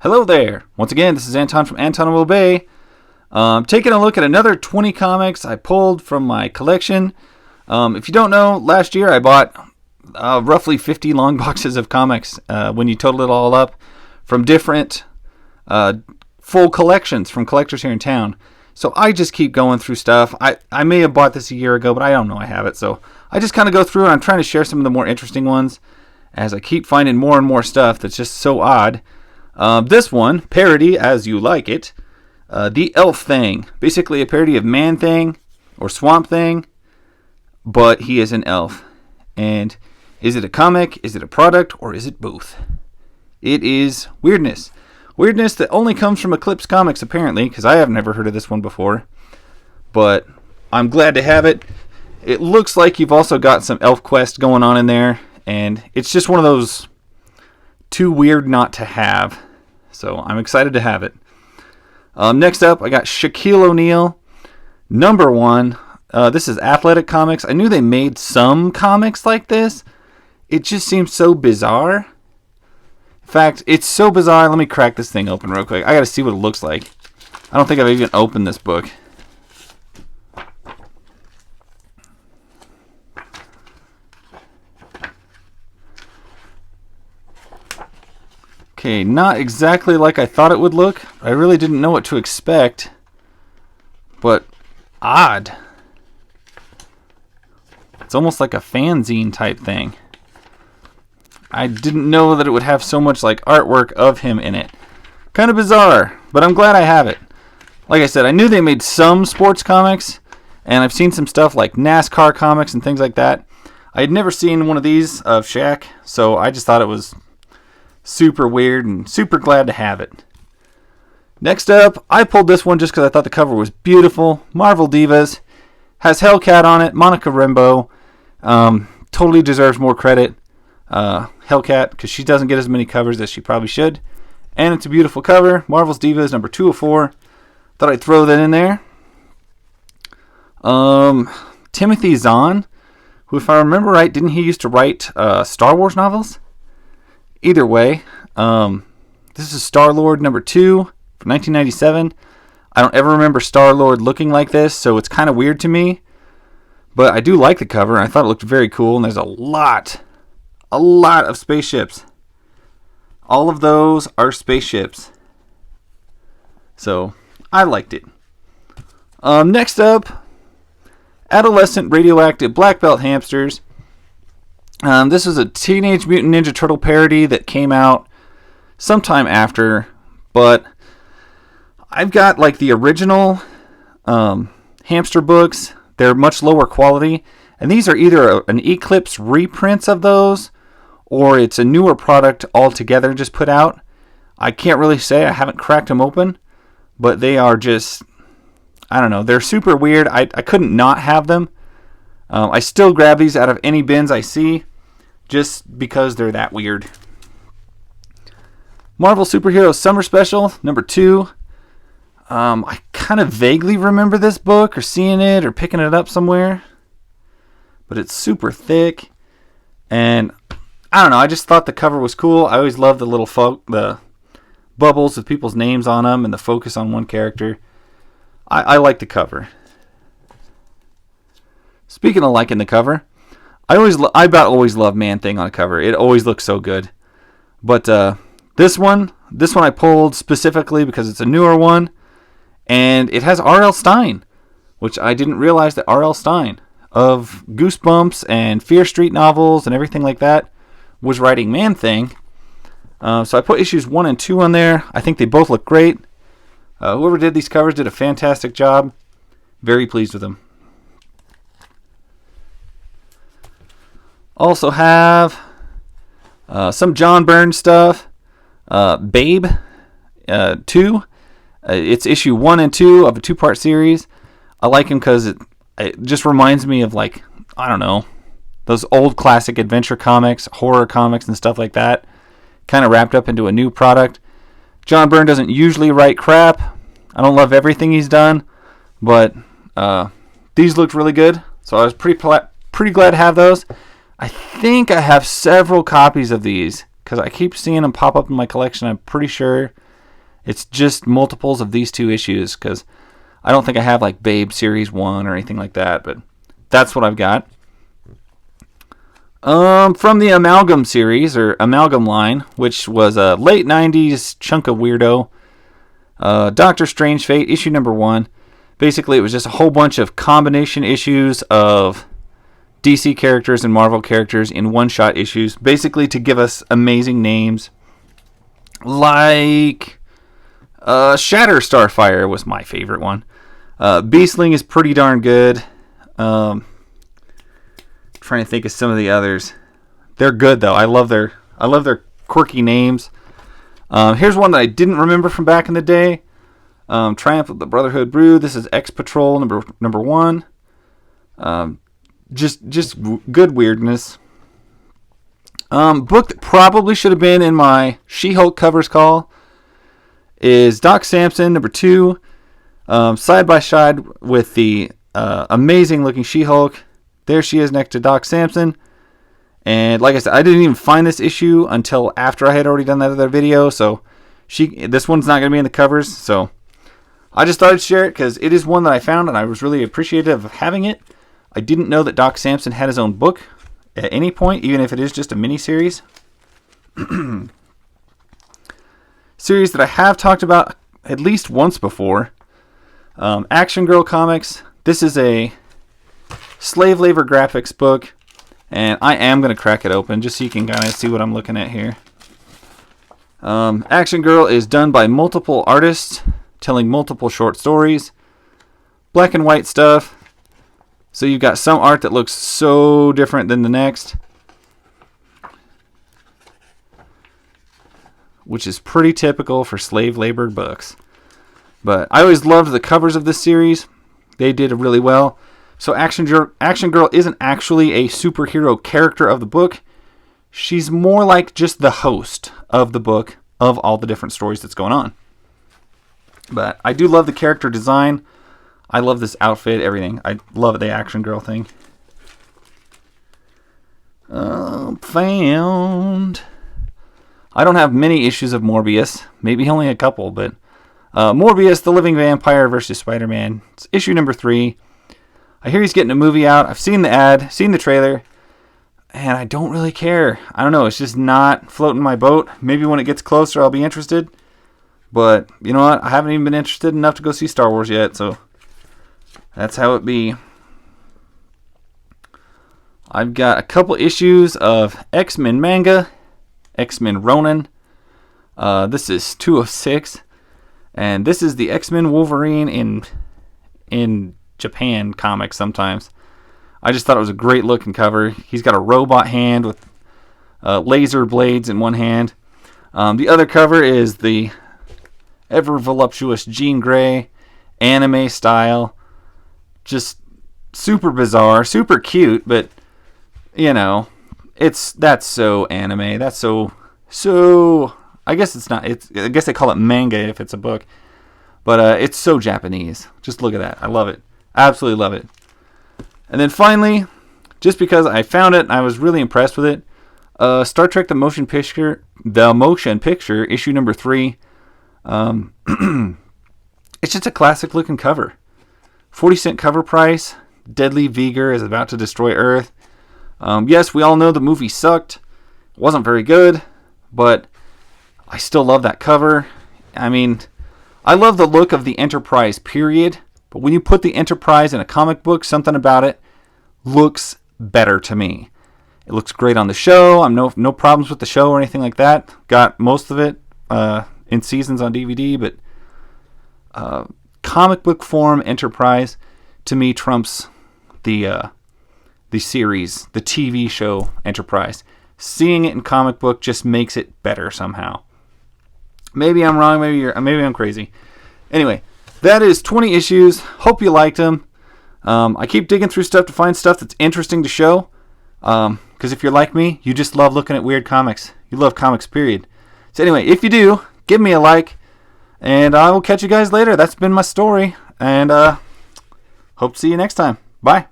Hello there. Once again, this is Anton from Anton Will Bay. Taking a look at another 20 comics I pulled from my collection. If you don't know, last year I bought roughly 50 long boxes of comics when you total it all up from different full collections from collectors here in town. So I just keep going through stuff. I may have bought this a year ago, but I don't know I have it. So I just kind of go through and I'm trying to share some of the more interesting ones as I keep finding more and more stuff that's just so odd. This one, parody as you like it, The Elf Thing. Basically a parody of Man Thing or Swamp Thing, but he is an elf. And is it a comic, is it a product, or is it both? It is weirdness. Weirdness that only comes from Eclipse Comics apparently, because I have never heard of this one before. But I'm glad to have it. It looks like you've also got some Elf Quest going on in there, and it's just one of those too weird not to have. So I'm excited to have it. Next up, I got Shaquille O'Neal, #1. This is Athletic Comics. I knew they made some comics like this. It just seems so bizarre. In fact, it's so bizarre. Let me crack this thing open real quick. I gotta see what it looks like. I don't think I've even opened this book. Okay, not exactly like I thought it would look. I really didn't know what to expect. But odd. It's almost like a fanzine type thing. I didn't know that it would have so much like artwork of him in it. Kind of bizarre, but I'm glad I have it. Like I said, I knew they made some sports comics, and I've seen some stuff like NASCAR comics and things like that. I had never seen one of these of Shaq, so I just thought it was super weird and super glad to have it. Next up, I pulled this one just because I thought the cover was beautiful. Marvel Divas. Has Hellcat on it, Monica Rambeau. Totally deserves more credit. Hellcat, because she doesn't get as many covers as she probably should. And it's a beautiful cover. Marvel's Divas, number 204. Thought I'd throw that in there. Timothy Zahn, who, if I remember right, didn't he used to write Star Wars novels? Either way, this is Star-Lord number 2 from 1997. I don't ever remember Star-Lord looking like this, so it's kind of weird to me. But I do like the cover, and I thought it looked very cool, and there's a lot of spaceships. All of those are spaceships. So, I liked it. Next up, Adolescent Radioactive Black Belt Hamsters. This is a Teenage Mutant Ninja Turtle parody that came out sometime after, but I've got like the original hamster books. They're much lower quality, and these are either an Eclipse reprints of those, or it's a newer product altogether just put out. I can't really say. I haven't cracked them open, but they are just, I don't know, they're super weird. I couldn't not have them. I still grab these out of any bins I see, just because they're that weird. Marvel Superhero Summer Special, number 2. I kind of vaguely remember this book, or seeing it, or picking it up somewhere. But it's super thick, and I don't know, I just thought the cover was cool. I always loved the little the bubbles with people's names on them, and the focus on one character. I like the cover. Speaking of liking the cover, I about always love Man Thing on a cover. It always looks so good. But this one I pulled specifically because it's a newer one, and it has R.L. Stine, which I didn't realize that R.L. Stine of Goosebumps and Fear Street novels and everything like that was writing Man Thing. So I put issues 1 and 2 on there. I think they both look great. Whoever did these covers did a fantastic job. Very pleased with them. Also have some John Byrne stuff. Babe 2. It's issue 1 and 2 of a 2-part series. I like him because it just reminds me of, like, I don't know, those old classic adventure comics, horror comics, and stuff like that. Kind of wrapped up into a new product. John Byrne doesn't usually write crap. I don't love everything he's done, but these looked really good, so I was pretty glad to have those. I think I have several copies of these because I keep seeing them pop up in my collection. I'm pretty sure It's just multiples of these 2 issues, because I don't think I have like Babe Series 1 or anything like that, but that's what I've got. From the Amalgam series, or Amalgam line, which was a late 90s chunk of weirdo, Doctor Strange Fate, issue number 1. Basically, it was just a whole bunch of combination issues of DC characters and Marvel characters in one-shot issues, basically to give us amazing names. Like Shatter Starfire was my favorite one. Beastling is pretty darn good. Trying to think of some of the others. They're good though. I love their quirky names. Here's one that I didn't remember from back in the day. Triumph of the Brotherhood Brew. This is X Patrol number 1. Just good weirdness. Book that probably should have been in my She-Hulk covers call is Doc Samson number 2, side by side with the amazing looking She-Hulk. There she is next to Doc Samson. And like I said, I didn't even find this issue until after I had already done that other video, so this one's not going to be in the covers, so I just thought I'd share it because it is one that I found and I was really appreciative of having it. I didn't know that Doc Samson had his own book at any point, even if it is just a mini-series. Series that I have talked about at least once before. Action Girl Comics. This is a slave labor graphics book, and I am going to crack it open just so you can kind of see what I'm looking at here. Action Girl is done by multiple artists, telling multiple short stories. Black and white stuff. So you've got some art that looks so different than the next, which is pretty typical for slave labor books. But I always loved the covers of this series. They did really well. So Action Girl isn't actually a superhero character of the book. She's more like just the host of the book of all the different stories that's going on. But I do love the character design. I love this outfit, everything. I love the Action Girl thing. Found. I don't have many issues of Morbius. Maybe only a couple, but Morbius, the Living Vampire versus Spider-Man. It's issue number 3. I hear he's getting a movie out. I've seen the ad, seen the trailer, and I don't really care. I don't know. It's just not floating my boat. Maybe when it gets closer, I'll be interested. But you know what? I haven't even been interested enough to go see Star Wars yet, so that's how it be. I've got a couple issues of X-Men manga, X-Men Ronin. This is 206, and this is the X-Men Wolverine in Japan comics sometimes. I just thought it was a great looking cover. He's got a robot hand with laser blades in one hand. The other cover is the ever voluptuous Jean Grey anime style. Just super bizarre, super cute, but you know, that's so anime. That's so I guess it's not. I guess they call it manga if it's a book, but it's so Japanese. Just look at that. I love it. Absolutely love it. And then finally, just because I found it and I was really impressed with it, Star Trek the Motion Picture, issue number 3. It's just a classic looking cover. 40-cent cover price. Deadly Vigor is about to destroy Earth. Yes, we all know the movie sucked. It wasn't very good, but I still love that cover. I mean, I love the look of the Enterprise, period. But when you put the Enterprise in a comic book, something about it looks better to me. It looks great on the show. I'm no problems with the show or anything like that. Got most of it in seasons on DVD, but comic book form Enterprise to me trumps the series, the TV show Enterprise. Seeing it in comic book just makes it better somehow. Maybe I'm wrong. Maybe I'm crazy. Anyway, that is 20 issues. Hope you liked them. I keep digging through stuff to find stuff that's interesting to show. Because if you're like me, you just love looking at weird comics. You love comics, period. So anyway, if you do, give me a like. And I will catch you guys later. That's been my story. And hope to see you next time. Bye.